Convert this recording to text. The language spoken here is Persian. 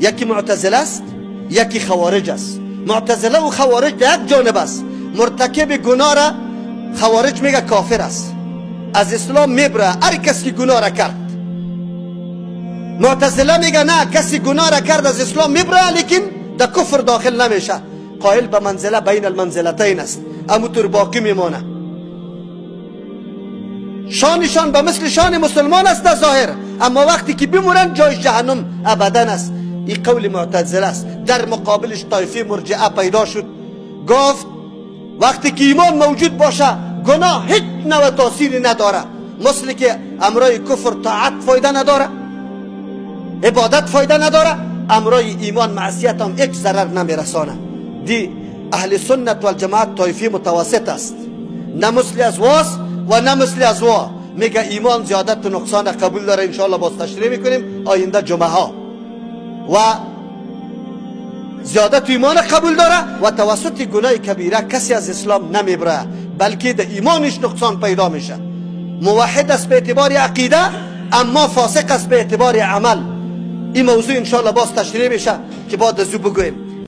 یکی معتزله است، یکی خوارج است. معتزله و خوارج در یک جانب است. مرتکب گناه را خوارج میگه کافر است، از اسلام میبره هر کسی که گناه را کرد. معتزله میگه نه، کسی گناه را کرد از اسلام میبره لیکن در کفر داخل نمیشه، قائل به منزله بین المنزلتین است، همونطور باقی میمانه. شانشان به مثل شان مسلمان است در ظاهر، اما وقتی که بمورن جای جهنم ابدا است. این قول معتزله است. در مقابلش طایفه مرجعه پیدا شد، گفت وقتی که ایمان موجود باشه گناه هیچ نوع تاثیری نداره، مثل که امرای کفر طاعت فایده نداره، عبادت فایده نداره، امرای ایمان معصیت هم هیچ ضرر نمیرسانه. دی اهل سنت و الجماعت طایفه متوسط است، نه مثل از واس و نه مثل از وا. میگه ایمان زیادت و نقصان قبول داره، انشاءالله باز تشریح میکنیم آینده جمعه ها. و زیادت ایمان قبول داره و توسط گناه کبیره کسی از اسلام نمیبره، بلکه در ایمانش نقصان پیدا میشه. موحد است به اعتبار عقیده، اما فاسق است به اعتبار عمل. این موضوع انشاءالله باز تشریح میشه که بعد از او بگویم.